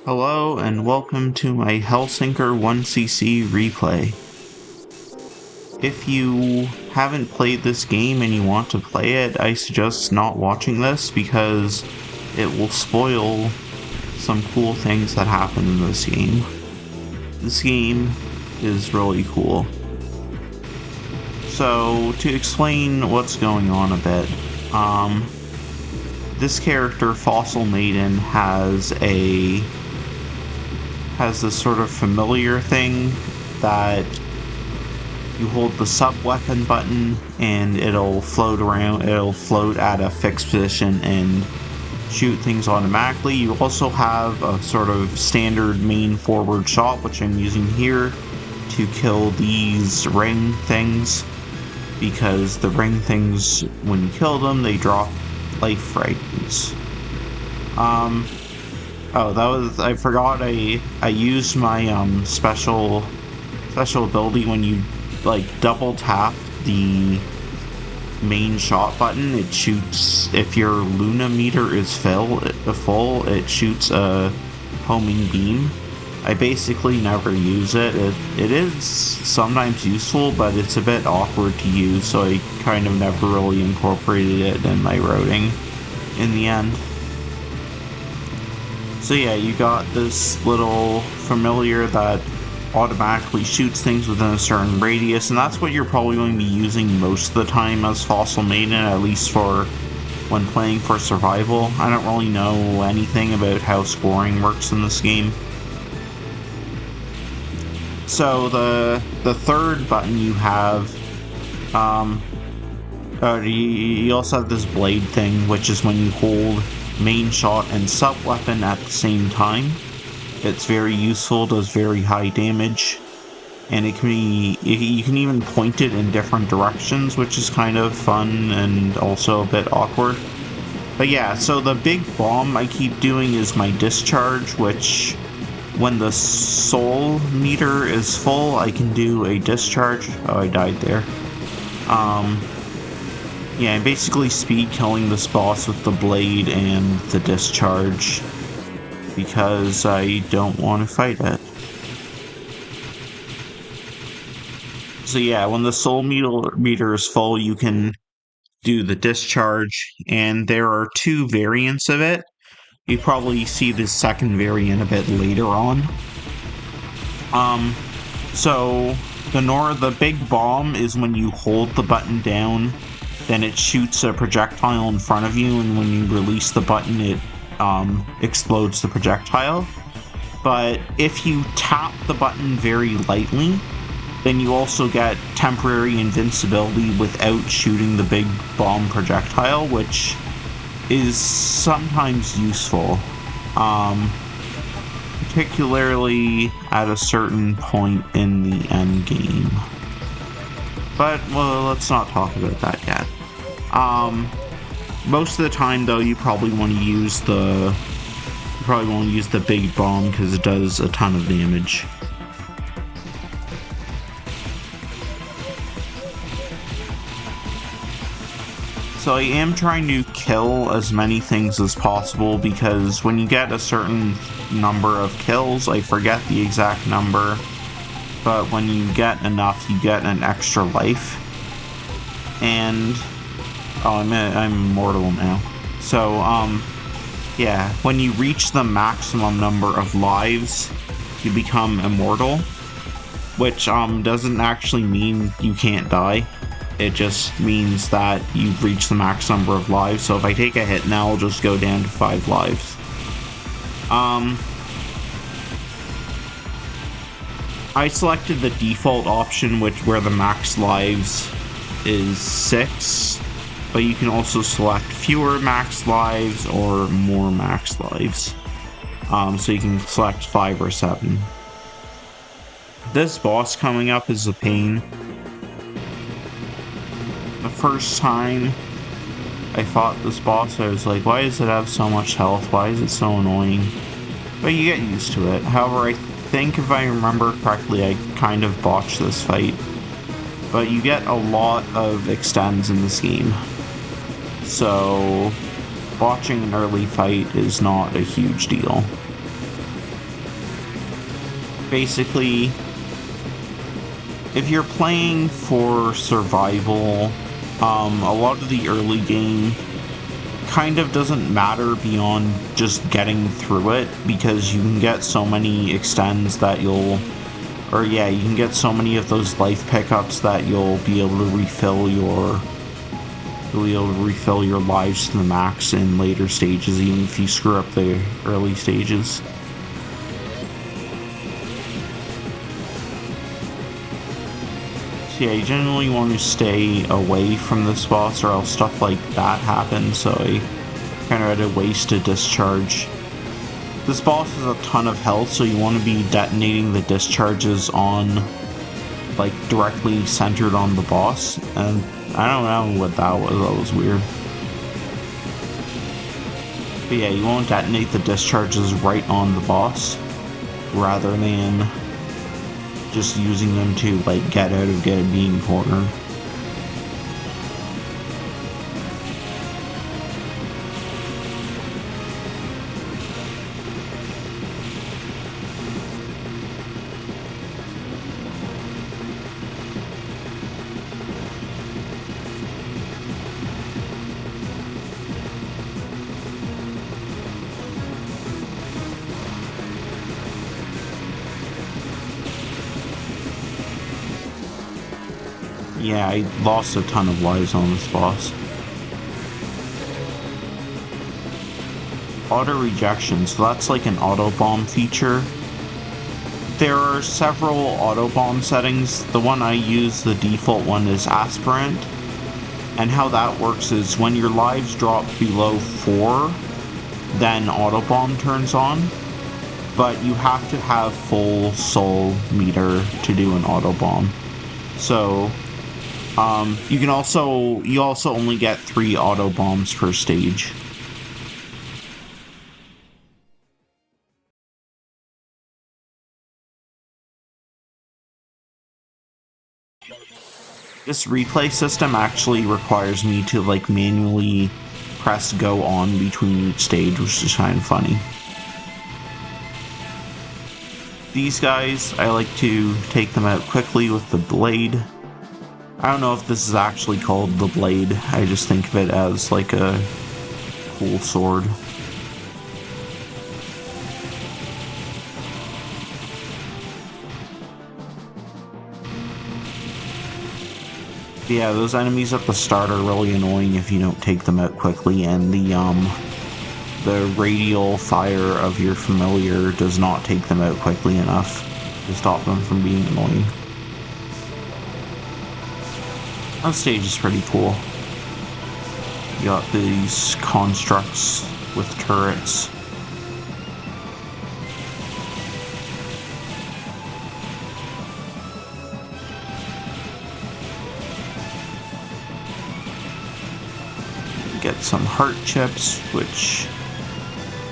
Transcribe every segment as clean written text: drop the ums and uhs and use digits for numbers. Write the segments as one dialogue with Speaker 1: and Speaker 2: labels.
Speaker 1: Hello and welcome to my Hellsinker 1cc replay. If you haven't played this game and you want to play it, I suggest not watching this because it will spoil some cool things that happen in this game. This game is really cool. So, to explain what's going on a bit, this character, Fossil Maiden, has this sort of familiar thing that you hold the sub-weapon button and it'll float at a fixed position and shoot things automatically. You also have a sort of standard main forward shot, which I'm using here to kill these ring things, because the ring things, when you kill them, they drop life fragments. I forgot I used my special ability when you double tap the main shot button. It shoots, if your Luna meter is full, it shoots a homing beam. I basically never use it. It is sometimes useful, but it's a bit awkward to use, so I kind of never really incorporated it in my routing in the end. So yeah, you got this little familiar that automatically shoots things within a certain radius, and that's what you're probably going to be using most of the time as Fossil Maiden, at least for when playing for survival. I don't really know anything about how scoring works in this game. So the third button you have, you also have this blade thing, which is when you hold main shot and sub weapon at the same time. It's very useful, does very high damage, and you can even point it in different directions, which is kind of fun and also a bit awkward. But yeah, so the big bomb I keep doing is my discharge, which when the soul meter is full, I can do a discharge. Oh, I died there. Yeah, I'm basically speed killing this boss with the blade and the discharge because I don't want to fight it. So yeah, when the soul meter is full, you can do the discharge, and there are two variants of it. You probably see the second variant a bit later on. So the big bomb is when you hold the button down, then it shoots a projectile in front of you, and when you release the button, it explodes the projectile. But if you tap the button very lightly, then you also get temporary invincibility without shooting the big bomb projectile, which is sometimes useful, particularly at a certain point in the end game. But, well, let's not talk about that yet. Most of the time, though, you probably want to use the big bomb because it does a ton of damage. So I am trying to kill as many things as possible, because when you get a certain number of kills, I forget the exact number, but when you get enough, you get an extra life. And I'm immortal now. So yeah, when you reach the maximum number of lives, you become immortal, which doesn't actually mean you can't die. It just means that you've reached the max number of lives. So if I take a hit now, I'll just go down to 5 lives. I selected the default option, where the max lives is 6, but you can also select fewer max lives or more max lives. So you can select 5 or 7. This boss coming up is a pain. The first time I fought this boss, I was like, why does it have so much health? Why is it so annoying? But you get used to it. However, I think if I remember correctly, I kind of botched this fight. But you get a lot of extends in this game. So watching an early fight is not a huge deal. basically, if you're playing for survival, a lot of the early game kind of doesn't matter beyond just getting through it, because you can get so many extends that you can get so many of those life pickups that you'll be able to refill your lives to the max in later stages, even if you screw up the early stages. So yeah, you generally want to stay away from this boss, or else stuff like that happens, so I kind of had to waste a discharge. This boss has a ton of health, so you want to be detonating the discharges on, like, directly centered on the boss, and I don't know what that was weird. But yeah, you want to detonate the discharges right on the boss, rather than just using them to, like, get out of being cornered. Yeah, I lost a ton of lives on this boss. Auto rejection, so that's like an auto bomb feature. There are several auto bomb settings. The one I use, the default one, is aspirant. And how that works is when your lives drop below 4, then auto bomb turns on. But you have to have full soul meter to do an auto bomb. So you also only get 3 auto bombs per stage. This replay system actually requires me to, like, manually press go on between each stage, which is kind of funny. These guys, I like to take them out quickly with the blade. I don't know if this is actually called the blade, I just think of it as like a cool sword. Yeah, those enemies at the start are really annoying if you don't take them out quickly, and the radial fire of your familiar does not take them out quickly enough to stop them from being annoying. That stage is pretty cool. You got these constructs with turrets. You get some heart chips, which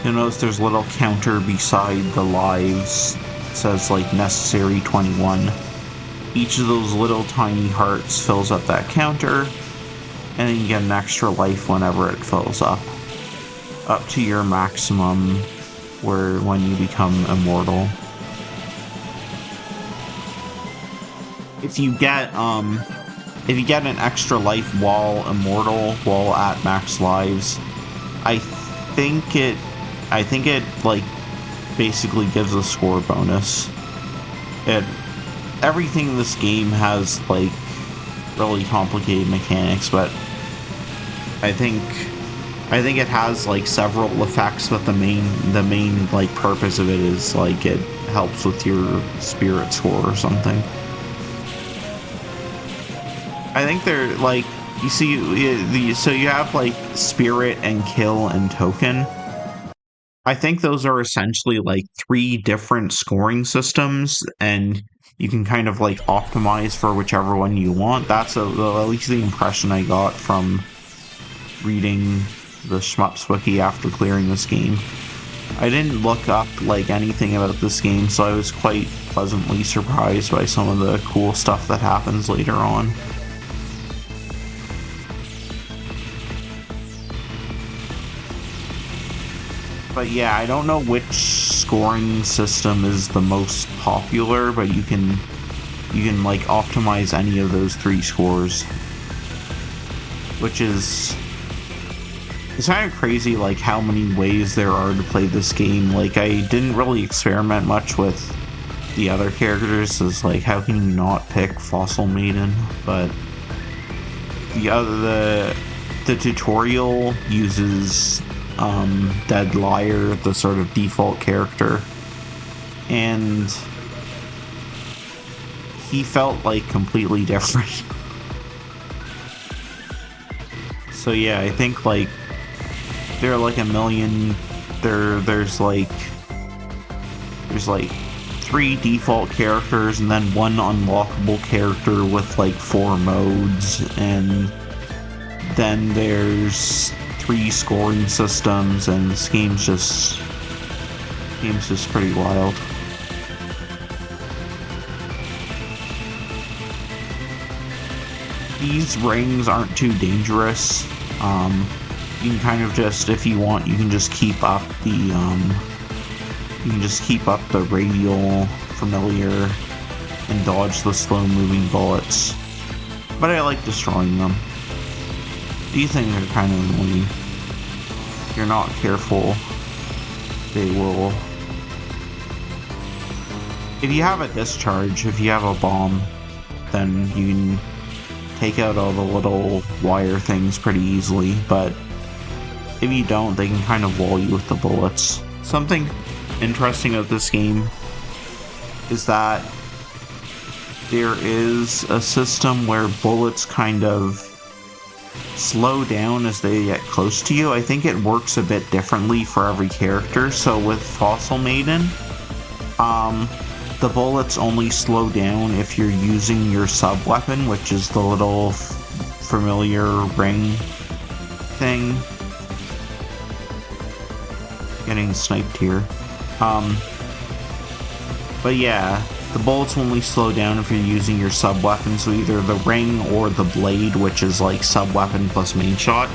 Speaker 1: you'll notice there's a little counter beside the lives. It says, like, necessary 21. Each of those little tiny hearts fills up that counter, and then you get an extra life whenever it fills up to your maximum when you become immortal. If you get an extra life while immortal, while at max lives, I think it like basically gives a score bonus. Everything in this game has, like, really complicated mechanics, but I think it has, like, several effects, but the main like purpose of it is, like, it helps with your spirit score or something. I think they're, like, you see, so you have, like, spirit and kill and token. I think those are essentially, like, 3 different scoring systems, and you can kind of, like, optimize for whichever one you want. That's at least the impression I got from reading the Shmups Wiki after clearing this game. I didn't look up, like, anything about this game, so I was quite pleasantly surprised by some of the cool stuff that happens later on. But yeah, I don't know which scoring system is the most popular, but you can like optimize any of those 3 scores. Which is... It's kind of crazy, like, how many ways there are to play this game. Like, I didn't really experiment much with the other characters, as, like, how can you not pick Fossil Maiden? But the tutorial uses Dead Liar, the sort of default character, and he felt, like, completely different. So yeah, I think, like, there are like a million, there's like 3 default characters and then 1 unlockable character with like 4 modes, and then there's 3 scoring systems, and this game's just pretty wild. These rings aren't too dangerous. You can kind of just, if you want, you can just keep up the radial familiar and dodge the slow-moving bullets. But I like destroying them. These things are kind of annoying. If you're not careful, they will... If you have a discharge, if you have a bomb, then you can take out all the little wire things pretty easily, but if you don't, they can kind of wall you with the bullets. Something interesting of this game is that there is a system where bullets kind of slow down as they get close to you. I think it works a bit differently for every character. So with Fossil Maiden, the bullets only slow down if you're using your sub-weapon, which is the little familiar ring thing. Getting sniped here. But yeah, the bullets only slow down if you're using your sub-weapon, so either the ring or the blade, which is like sub-weapon plus main shot.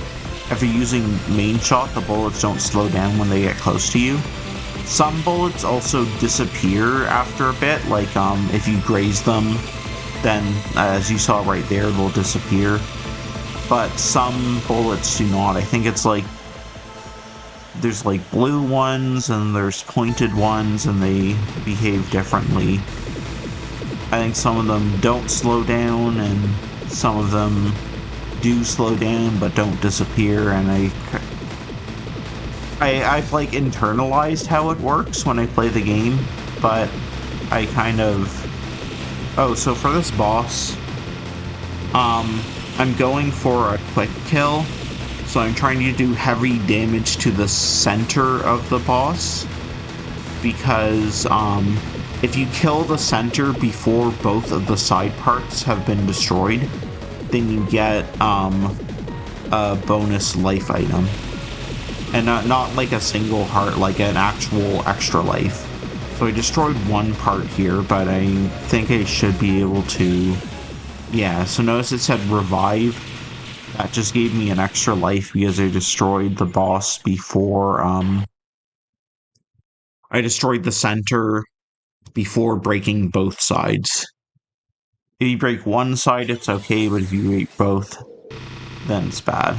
Speaker 1: If you're using main shot, the bullets don't slow down when they get close to you. Some bullets also disappear after a bit, like if you graze them, then as you saw right there, they'll disappear. But some bullets do not. I think it's like there's like blue ones and there's pointed ones, and they behave differently. I think some of them don't slow down and some of them do slow down but don't disappear, and I've like internalized how it works when I play the game, but I kind of... Oh, so for this boss, I'm going for a quick kill. So I'm trying to do heavy damage to the center of the boss, because if you kill the center before both of the side parts have been destroyed, then you get a bonus life item. And not like a single heart, like an actual extra life. So I destroyed one part here, but I think I should be able to... Yeah, so notice it said revive. That just gave me an extra life because I destroyed the boss before, I destroyed the center before breaking both sides. If you break one side, it's okay, but if you break both, then it's bad.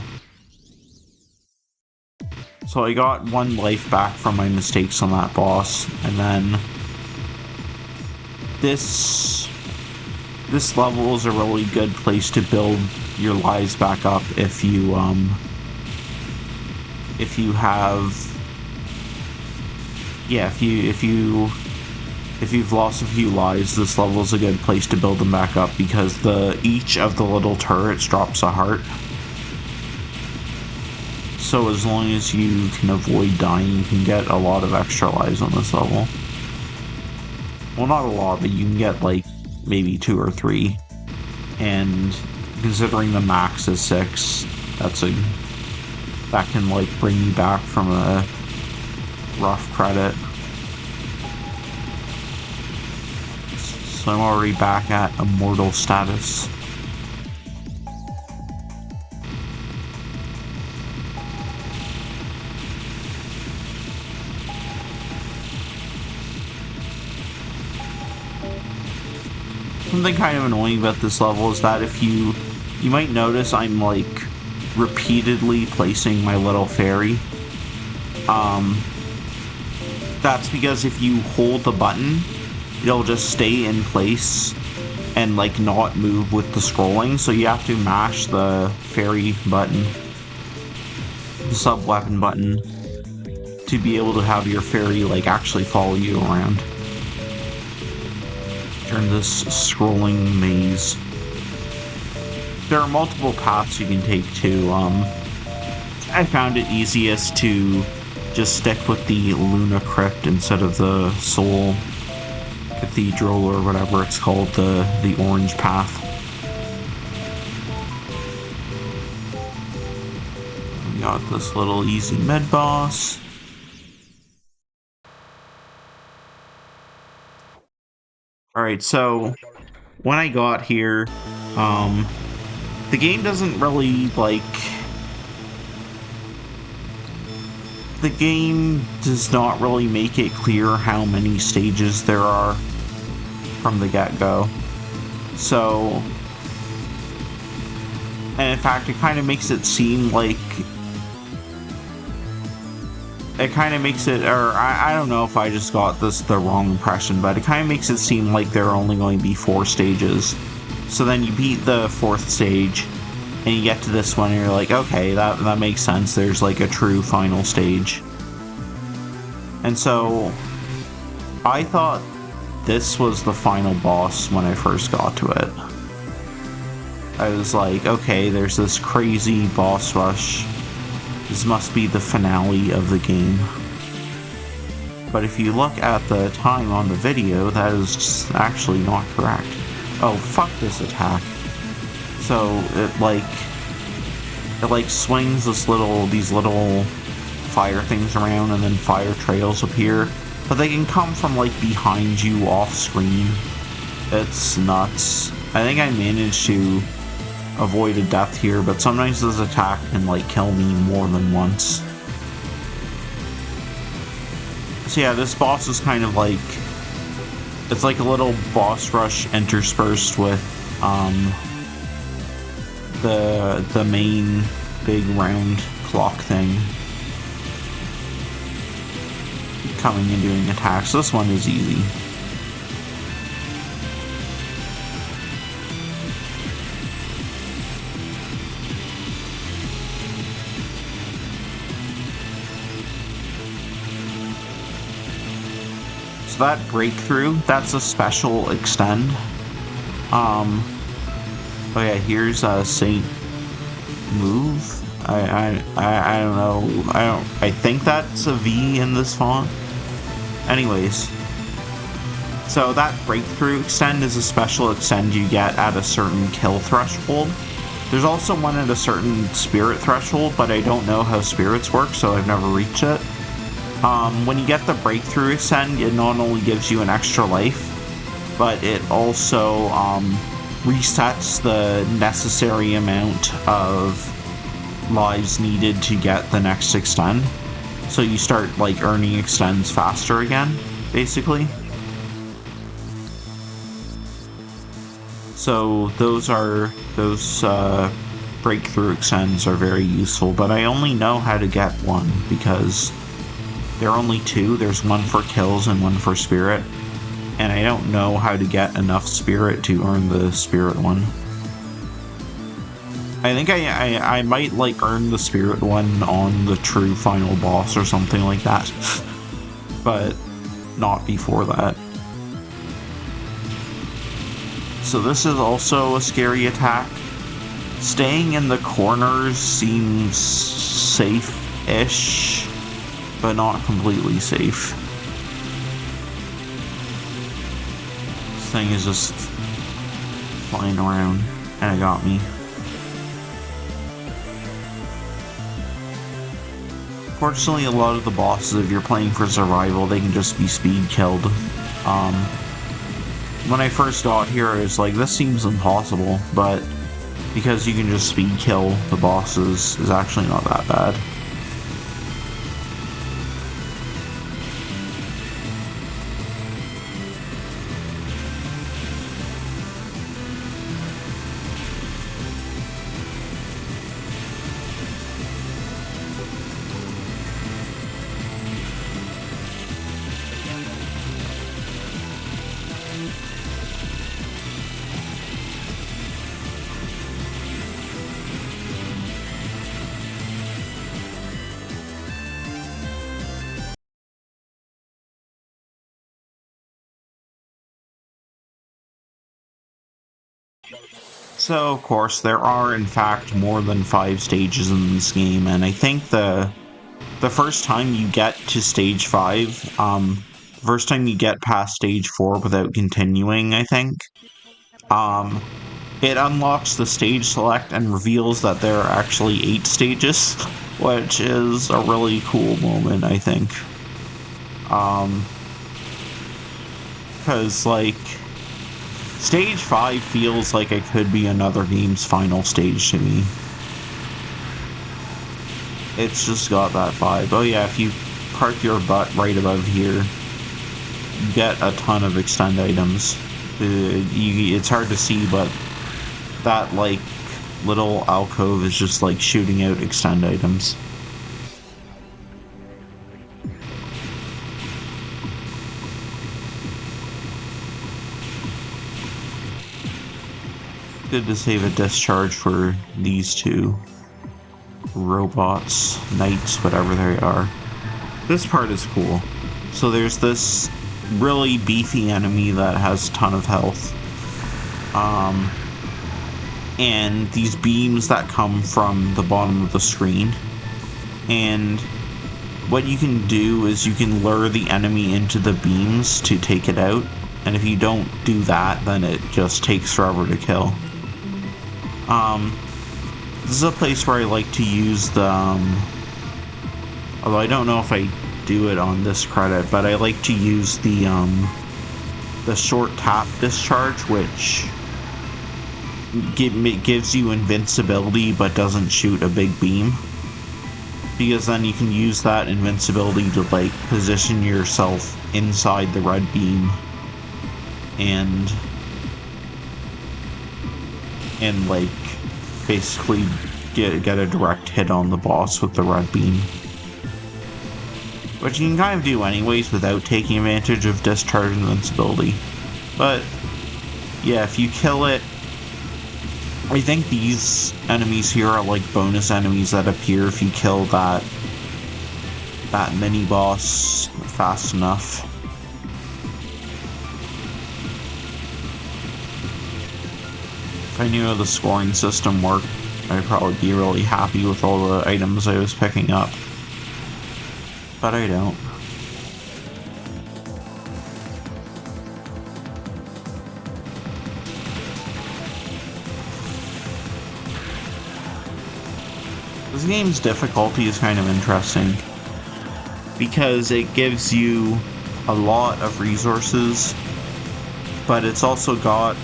Speaker 1: So I got 1 life back from my mistakes on that boss, and then this level is a really good place to build your lives back up if you've lost a few lives. This level is a good place to build them back up because each of the little turrets drops a heart. So as long as you can avoid dying, you can get a lot of extra lives on this level. Well, not a lot, but you can get like maybe 2 or 3. And considering the max is 6, that can like bring you back from a rough credit. So I'm already back at immortal status. something kind of annoying about this level is that if you might notice I'm like repeatedly placing my little fairy. That's because if you hold the button, it'll just stay in place and like not move with the scrolling, so you have to mash the fairy button, the sub-weapon button, to be able to have your fairy like actually follow you around during this scrolling maze. There are multiple paths you can take too. I found it easiest to just stick with the Luna Crypt instead of the Soul Cathedral or whatever it's called, the orange path. We got this little easy mid boss. Alright, so when I got here, the game doesn't really like... The game does not really make it clear how many stages there are from the get-go. So, and in fact, it kind of makes it seem like... It kind of makes it, or I don't know if I just got the wrong impression, but it kind of makes it seem like there are only going to be 4 stages. So then you beat the 4th stage, and you get to this one, and you're like, okay, that makes sense. There's like a true final stage. And so, I thought this was the final boss when I first got to it. I was like, okay, there's this crazy boss rush. This must be the finale of the game. But if you look at the time on the video, that is just actually not correct. Oh, fuck this attack. So it like swings these little fire things around, and then fire trails appear, but they can come from like behind you off screen. It's nuts. I think I managed to avoid a death here, but sometimes this attack can like kill me more than once. So yeah, this boss is kind of like, it's like a little boss rush interspersed with the main big round clock thing coming and doing attacks. This one is easy. So that breakthrough, that's a special extend. Oh yeah, here's a Saint move. I don't know. I think that's a V in this font. Anyways, so that breakthrough extend is a special extend you get at a certain kill threshold. There's also one at a certain spirit threshold, but I don't know how spirits work, so I've never reached it. When you get the breakthrough extend, it not only gives you an extra life, but it also resets the necessary amount of lives needed to get the next extend. So you start like earning extends faster again, basically. So those breakthrough extends are very useful, but I only know how to get one because there are only 2. There's one for kills and one for spirit, and I don't know how to get enough spirit to earn the spirit one. I think I might like earn the spirit one on the true final boss or something like that, but not before that. So this is also a scary attack. Staying in the corners seems safe-ish, but not completely safe. This thing is just flying around, and it got me. Fortunately, a lot of the bosses, if you're playing for survival, they can just be speed killed. When I first got here, I was like, this seems impossible, but because you can just speed kill the bosses is actually not that bad. So, of course, there are in fact more than 5 stages in this game, and I think the first time you get to stage 5, first time you get past stage 4 without continuing, I think, it unlocks the stage select and reveals that there are actually 8 stages, which is a really cool moment, I think. Because, like, stage 5 feels like it could be another game's final stage to me. It's just got that vibe. Oh yeah, if you park your butt right above here, you get a ton of extend items. It's hard to see, but that, like, little alcove is just, like, shooting out extend items. Good to save a discharge for these two robots, knights, whatever they are. This part is cool. So there's this really beefy enemy that has a ton of health. And these beams that come from the bottom of the screen. And what you can do is you can lure the enemy into the beams to take it out. And if you don't do that, then it just takes forever to kill. This is a place where I like to use the, although I don't know if I do it on this credit, but I like to use the short tap discharge, which gives you invincibility but doesn't shoot a big beam. Because then you can use that invincibility to, like, position yourself inside the red beam and like, basically get a direct hit on the boss with the red beam. Which you can kind of do anyways without taking advantage of discharge invincibility. But yeah, if you kill it, I think these enemies here are like bonus enemies that appear if you kill that mini boss fast enough. If I knew how the scoring system worked, I'd probably be really happy with all the items I was picking up. But I don't. This game's difficulty is kind of interesting because it gives you a lot of resources, but it's also got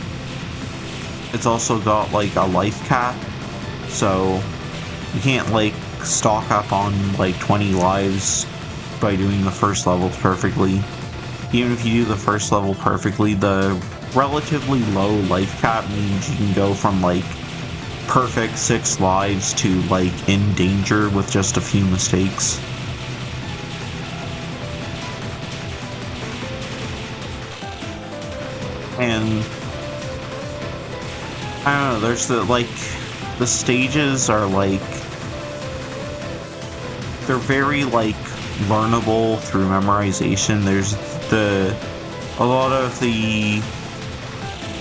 Speaker 1: like a life cap, so you can't, like, stock up on like 20 lives by doing the first level perfectly. Even if you do the first level perfectly, the relatively low life cap means you can go from, like, perfect 6 lives to, like, in danger with just a few mistakes. And I don't know, there's the stages are, like, they're very, like, learnable through memorization.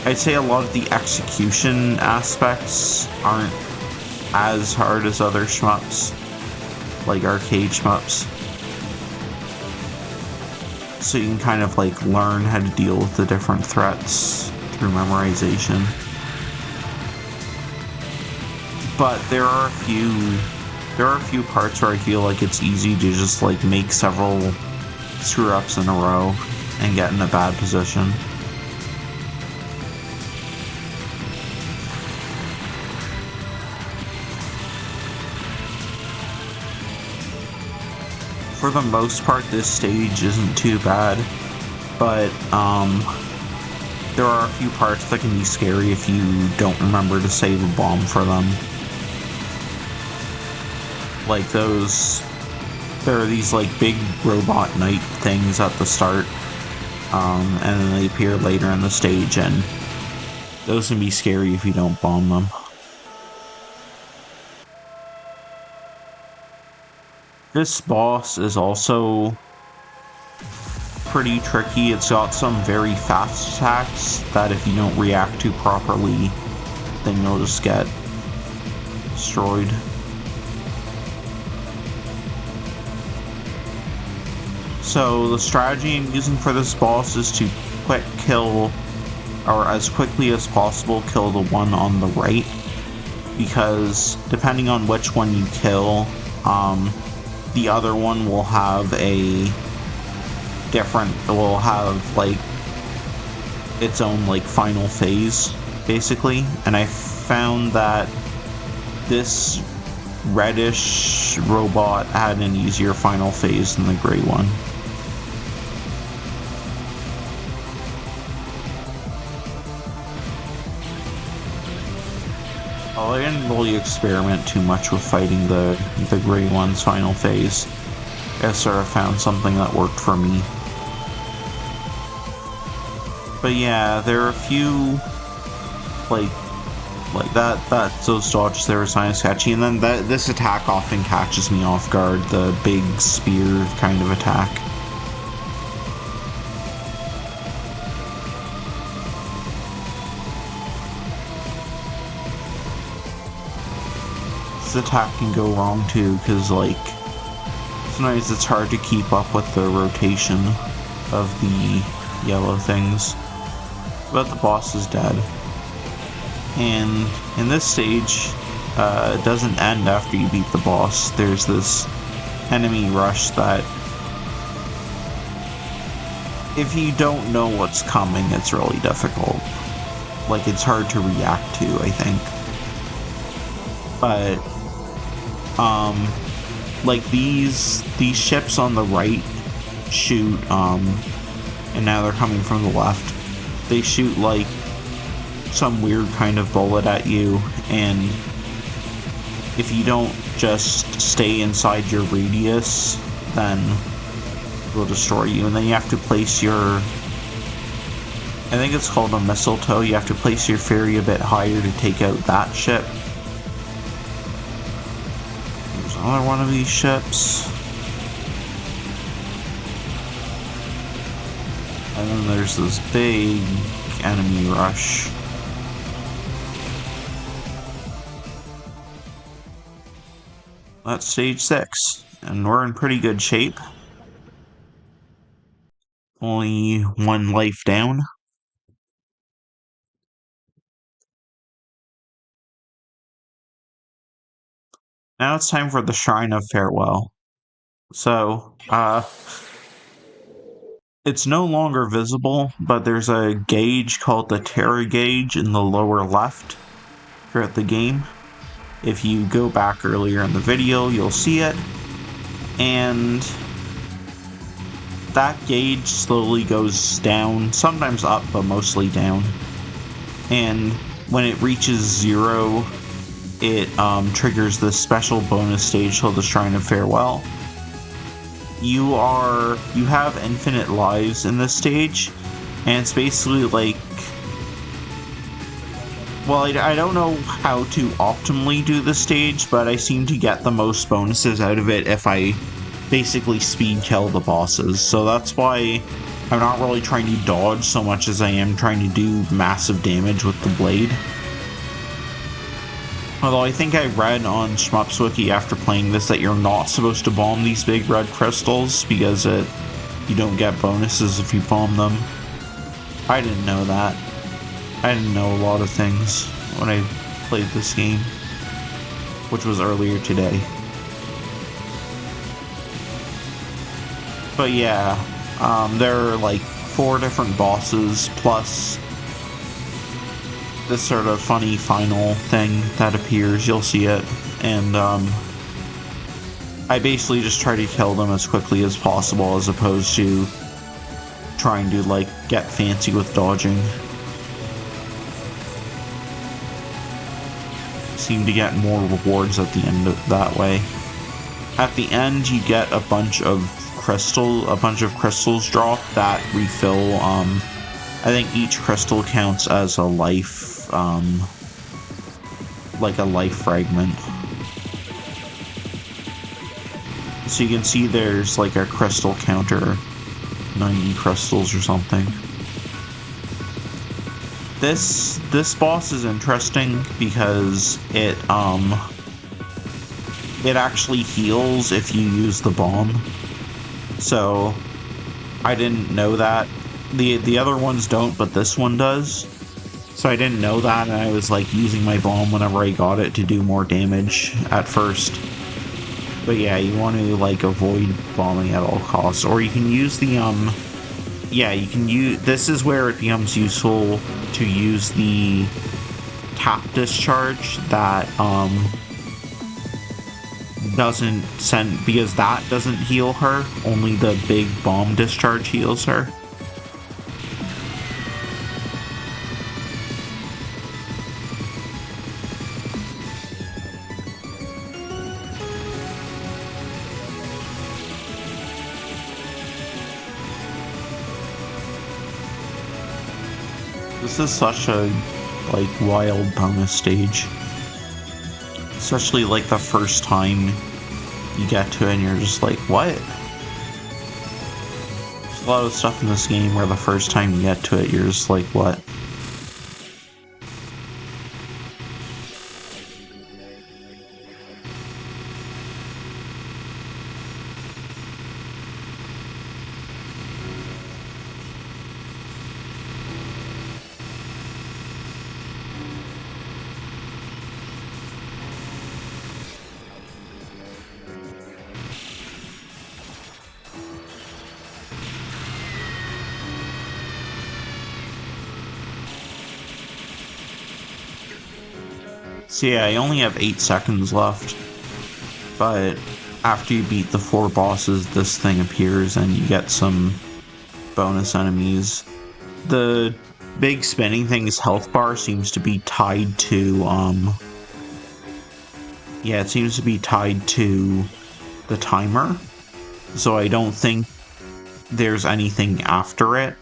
Speaker 1: I'd say a lot of the execution aspects aren't as hard as other shmups, like arcade shmups. So you can kind of, like, learn how to deal with the different threats through memorization. But there are a few parts where I feel like it's easy to just, like, make several screw-ups in a row and get in a bad position. For the most part, this stage isn't too bad, but there are a few parts that can be scary if you don't remember to save a bomb for them. Like there are these, like, big robot knight things at the start, and then they appear later in the stage, and those can be scary if you don't bomb them. This boss is also pretty tricky. It's got some very fast attacks that if you don't react to properly then you'll just get destroyed. So the strategy I'm using for this boss is to quick kill, or as quickly as possible, kill the one on the right, because depending on which one you kill, the other one will have like its own like final phase, basically. And I found that this reddish robot had an easier final phase than the gray one. Well, I didn't really experiment too much with fighting the gray one's final phase. I sort of found something that worked for me. But yeah, there are a few like those dodges there were kind of sketchy, and then this attack often catches me off guard, the big spear kind of attack. This attack can go wrong too, because like sometimes it's hard to keep up with the rotation of the yellow things. But the boss is dead. And in this stage, it doesn't end after you beat the boss. There's this enemy rush that, if you don't know what's coming, it's really difficult. Like, it's hard to react to, I think. But, like these ships on the right shoot, and now they're coming from the left. They shoot like some weird kind of bullet at you, and if you don't just stay inside your radius, then it will destroy you. And then you have to place your, I think it's called a mistletoe, you have to place your ferry a bit higher to take out that ship. There's another one of these ships. And then there's this big enemy rush. That's stage 6, and we're in pretty good shape. Only one life down. Now it's time for the Shrine of Farewell. So, it's no longer visible, but there's a gauge called the Terra gauge in the lower left throughout the game. If you go back earlier in the video, you'll see it. And that gauge slowly goes down, sometimes up, but mostly down. And when it reaches 0, it triggers this special bonus stage called the Shrine of Farewell. You have infinite lives in this stage, and it's basically like, well, I don't know how to optimally do this stage, but I seem to get the most bonuses out of it if I basically speed kill the bosses. So that's why I'm not really trying to dodge so much as I am trying to do massive damage with the blade. Although I think I read on Shmups Wiki after playing this that you're not supposed to bomb these big red crystals because you don't get bonuses if you bomb them. I didn't know that. I didn't know a lot of things when I played this game, which was earlier today. But yeah, there are like 4 different bosses plus this sort of funny final thing that appears. You'll see it, and I basically just try to kill them as quickly as possible as opposed to trying to like get fancy with dodging. Seem to get more rewards at the end of that way. At the end, you get a bunch of crystals dropped that refill. I think each crystal counts as a life, like a life fragment. So you can see there's like a crystal counter, 90 crystals or something. This boss is interesting because it actually heals if you use the bomb. So I didn't know that. The other ones don't, but this one does. So I didn't know that, and I was like using my bomb whenever I got it to do more damage at first. But yeah, you want to like avoid bombing at all costs, or you can use the yeah, you can use, this is where it becomes useful to use the tap discharge that doesn't send, because that doesn't heal her, only the big bomb discharge heals her. This is such a, like, wild bonus stage. Especially, like, the first time you get to it and you're just like, what? There's a lot of stuff in this game where the first time you get to it, you're just like, what? So yeah, I only have 8 seconds left, but after you beat the 4 bosses, this thing appears and you get some bonus enemies. The big spinning thing's health bar seems to be tied to, yeah, it seems to be tied to the timer, so I don't think there's anything after it.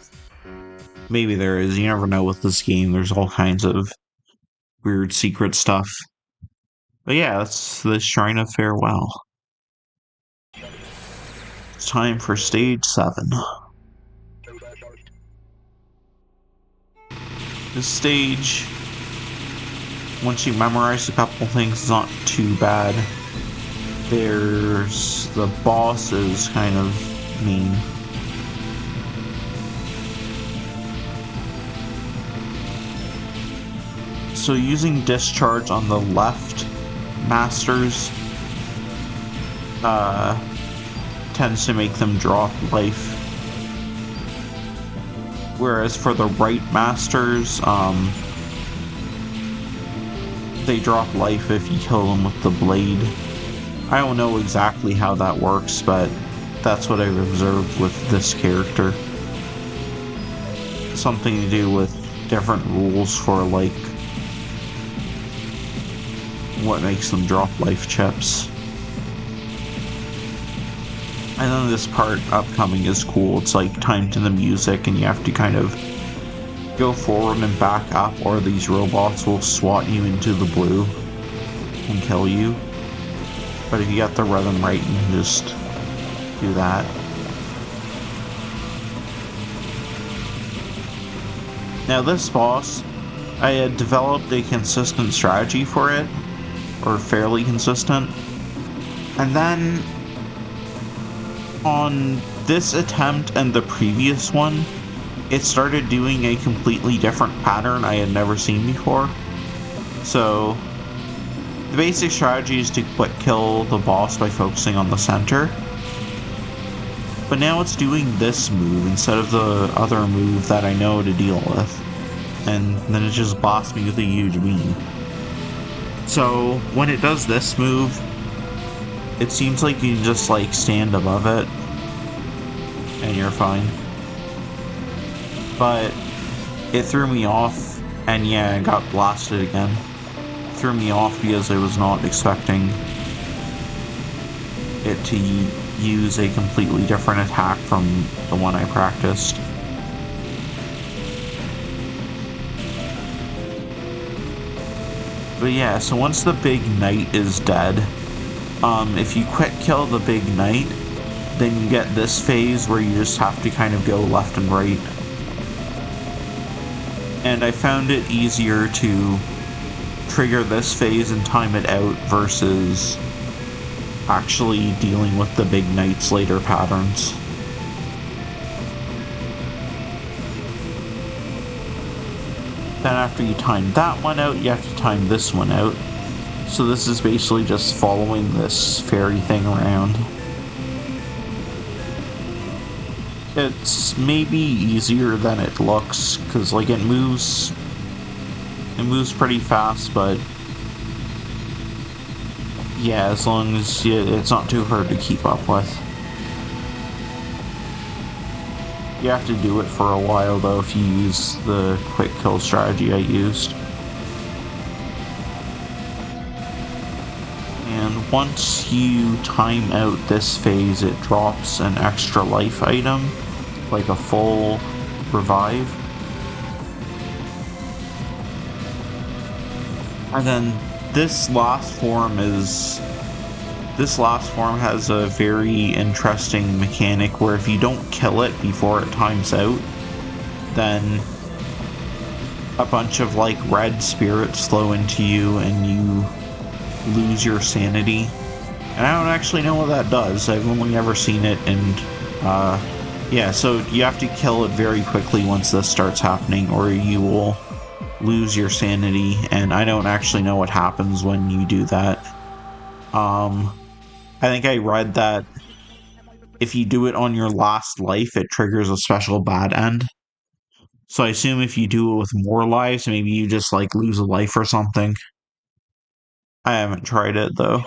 Speaker 1: Maybe there is, you never know with this game, there's all kinds of weird secret stuff. But yeah, that's the Shrine of Farewell. It's time for stage 7. This stage, once you memorize a couple things, it's not too bad. There's the boss is kind of mean. So using discharge on the left masters tends to make them drop life, whereas for the right masters they drop life if you kill them with the blade. I don't know exactly how that works, but that's what I've observed with this character. Something to do with different rules for like what makes them drop life chips. And then this part upcoming is cool. It's like timed to the music and you have to kind of go forward and back up, or these robots will swat you into the blue and kill you. But if you got the rhythm right, you can just do that. Now this boss, I had developed a consistent strategy for it, or fairly consistent, and then on this attempt and the previous one, it started doing a completely different pattern I had never seen before. So the basic strategy is to quick kill the boss by focusing on the center, but now it's doing this move instead of the other move that I know to deal with, and then it just blasts me with a huge beam. So when it does this move, it seems like you just like stand above it and you're fine. But it threw me off, and yeah, I got blasted again. It threw me off because I was not expecting it to use a completely different attack from the one I practiced. But yeah, so once the big knight is dead, if you quick kill the big knight, then you get this phase where you just have to kind of go left and right. And I found it easier to trigger this phase and time it out versus actually dealing with the big Night Slater patterns. Then after you time that one out, you have to time this one out. So this is basically just following this fairy thing around. It's maybe easier than it looks, because like it moves pretty fast, but yeah, as long as it's not too hard to keep up with. You have to do it for a while though if you use the quick kill strategy I used. And once you time out this phase, it drops an extra life item, like a full revive. And then this last form has a very interesting mechanic where if you don't kill it before it times out, then a bunch of like red spirits flow into you and you lose your sanity. And I don't actually know what that does. I've only ever seen it, and yeah, so you have to kill it very quickly once this starts happening or you will lose your sanity, and I don't actually know what happens when you do that. I think I read that if you do it on your last life, it triggers a special bad end. So I assume if you do it with more lives, maybe you just like lose a life or something. I haven't tried it though.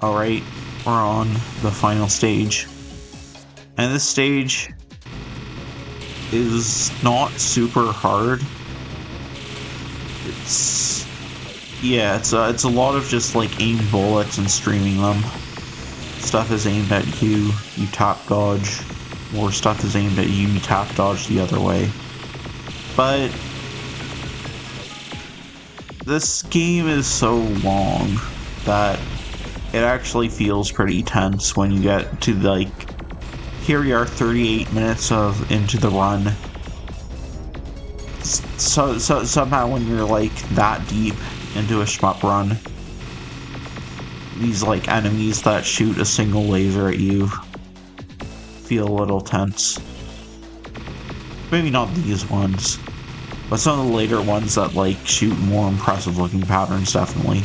Speaker 1: Alright, we're on the final stage. And this stage is not super hard. It's a lot of just like aim bullets and streaming them. Stuff is aimed at you, you tap dodge. More stuff is aimed at you, you tap dodge the other way. But this game is so long that it actually feels pretty tense when you get to like, here we are 38 minutes into the run. So somehow when you're like that deep into a shmup run, these like enemies that shoot a single laser at you feel a little tense. Maybe not these ones, but some of the later ones that like shoot more impressive looking patterns definitely.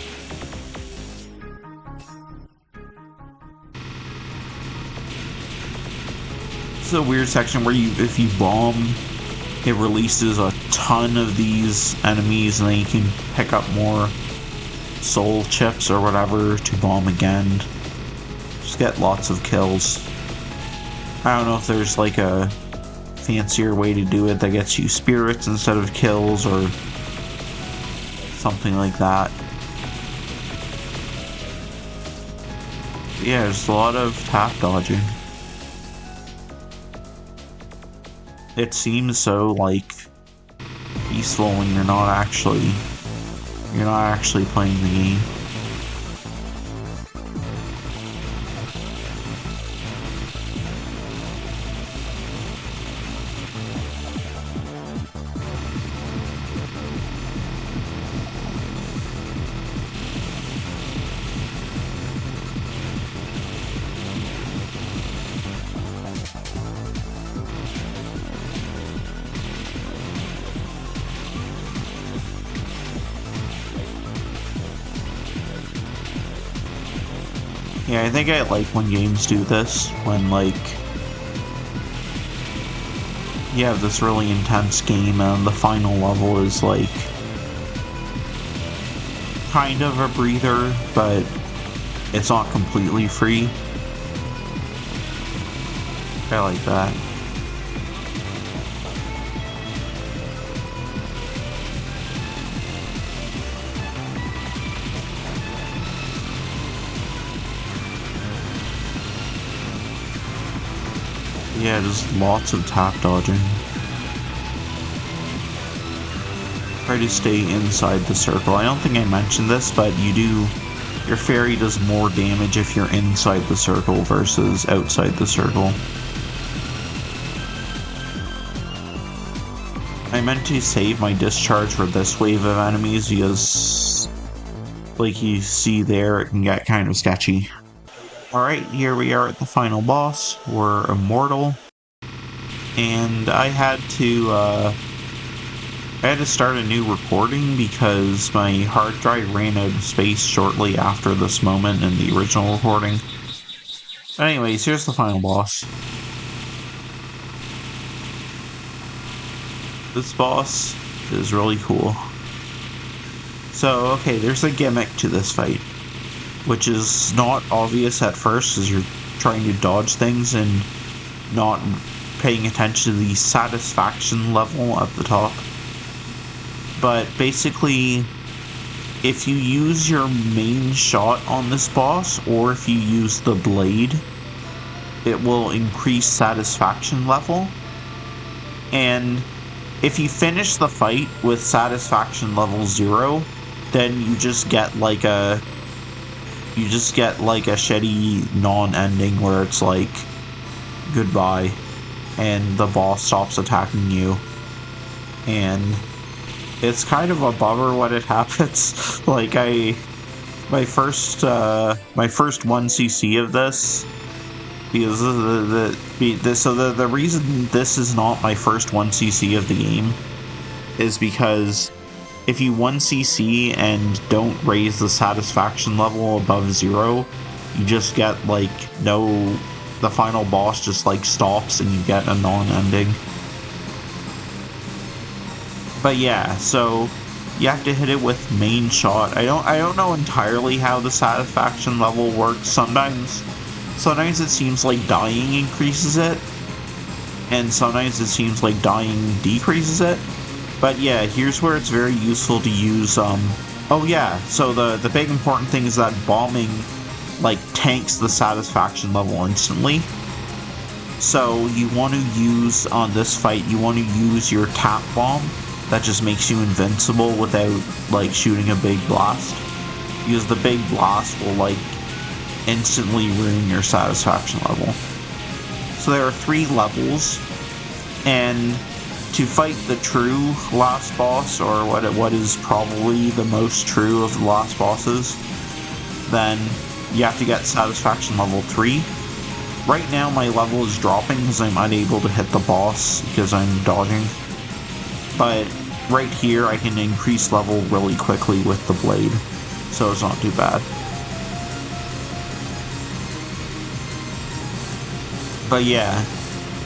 Speaker 1: This is a weird section where if you bomb, it releases a ton of these enemies, and then you can pick up more soul chips or whatever to bomb again. Just get lots of kills. I don't know if there's like a fancier way to do it that gets you spirits instead of kills or something like that. Yeah, there's a lot of tap dodging. It seems so like peaceful when you're not actually playing the game. Yeah, I think I like when games do this, when like you have this really intense game and the final level is like kind of a breather, but it's not completely free. I like that. Yeah, just lots of tap dodging. Try to stay inside the circle. I don't think I mentioned this, but your fairy does more damage if you're inside the circle versus outside the circle. I meant to save my discharge for this wave of enemies because, like you see there, it can get kind of sketchy. Alright, here we are at the final boss. We're immortal. And I had to start a new recording because my hard drive ran out of space shortly after this moment in the original recording. But anyways, here's the final boss. This boss is really cool. So, okay, there's a gimmick to this fight, which is not obvious at first as you're trying to dodge things and not paying attention to the satisfaction level at the top. But basically, if you use your main shot on this boss, or if you use the blade, it will increase satisfaction level. And if you finish the fight with satisfaction level 0, then you just get like a shitty non-ending where it's like goodbye and the boss stops attacking you. And it's kind of a bummer when it happens. Like my first 1cc of this, because the reason this is not my first 1cc of the game is because if you 1cc and don't raise the satisfaction level above 0, you just get like the final boss just like stops and you get a non-ending. But yeah, so you have to hit it with main shot. I don't know entirely how the satisfaction level works. Sometimes it seems like dying increases it, and sometimes it seems like dying decreases it. But yeah, here's where it's very useful to use, oh yeah, so the big important thing is that bombing, like, tanks the satisfaction level instantly. So you want to use, on this fight, you want to use your tap bomb that just makes you invincible without, like, shooting a big blast. Because the big blast will, like, instantly ruin your satisfaction level. So there are 3 levels, and to fight the true last boss, or what is probably the most true of the last bosses, then you have to get satisfaction level 3. Right now my level is dropping because I'm unable to hit the boss because I'm dodging. But right here I can increase level really quickly with the blade, so it's not too bad. But yeah,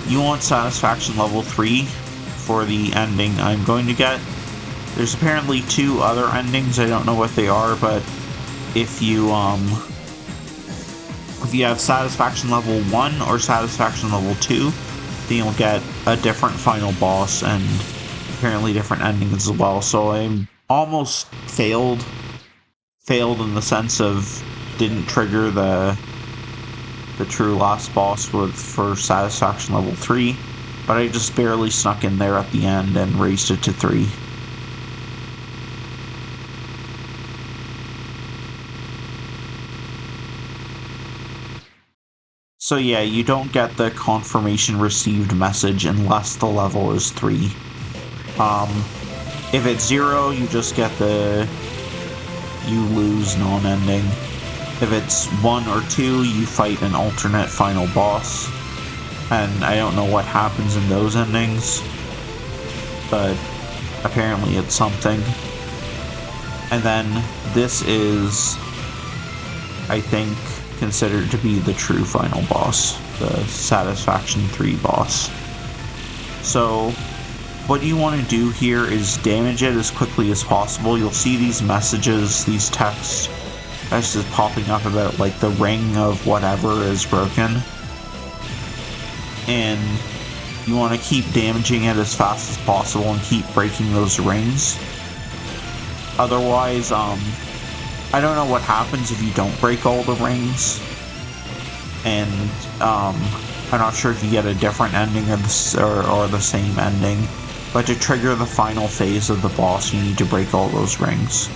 Speaker 1: you want satisfaction level 3 for the ending I'm going to get. There's apparently 2 other endings, I don't know what they are, but if you have satisfaction level 1 or satisfaction level 2, then you'll get a different final boss and apparently different endings as well. So I'm almost failed in the sense of didn't trigger the true last boss for satisfaction level 3, but I just barely snuck in there at the end and raised it to 3. So yeah, you don't get the confirmation received message unless the level is 3. If it's 0, you just get you lose non-ending. If it's 1 or 2, you fight an alternate final boss. And I don't know what happens in those endings, but apparently it's something. And then this is, I think, considered to be the true final boss, the Satisfaction 3 boss. So what you want to do here is damage it as quickly as possible. You'll see these messages, these texts just popping up about like the ring of whatever is broken. And you want to keep damaging it as fast as possible and keep breaking those rings. Otherwise, I don't know what happens if you don't break all the rings. And I'm not sure if you get a different ending or the same ending. But to trigger the final phase of the boss, you need to break all those rings.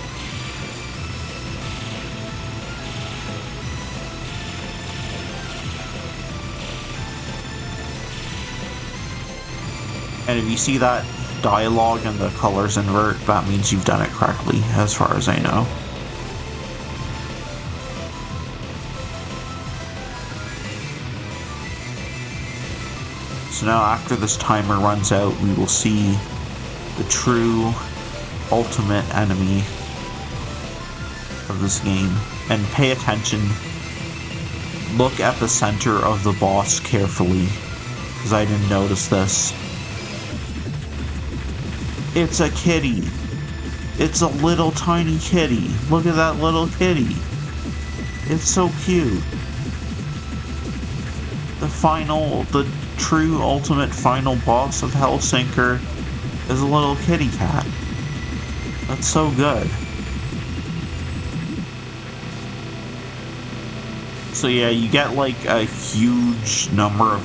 Speaker 1: And if you see that dialogue and the colors invert, that means you've done it correctly, as far as I know. So now after this timer runs out, we will see the true ultimate enemy of this game. And pay attention. Look at the center of the boss carefully, because I didn't notice this. It's a kitty. It's a little tiny kitty. Look at that little kitty. It's so cute. The true ultimate final boss of Hellsinker is a little kitty cat. That's so good. So yeah, you get like a huge number of...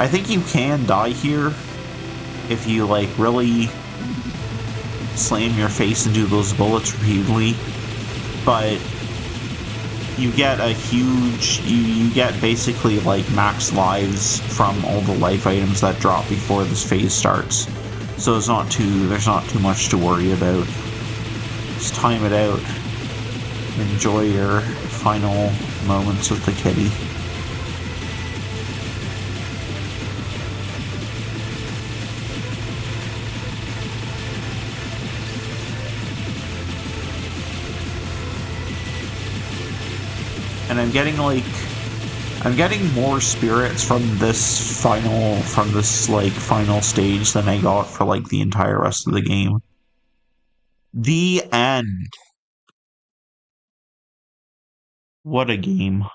Speaker 1: I think you can die here if you like really slam your face into those bullets repeatedly, but you get a huge... You get basically like max lives from all the life items that drop before this phase starts. So there's not too much to worry about. Just time it out. Enjoy your final moments with the kitty. And I'm getting more spirits from this final stage than I got for like the entire rest of the game. The end. What a game.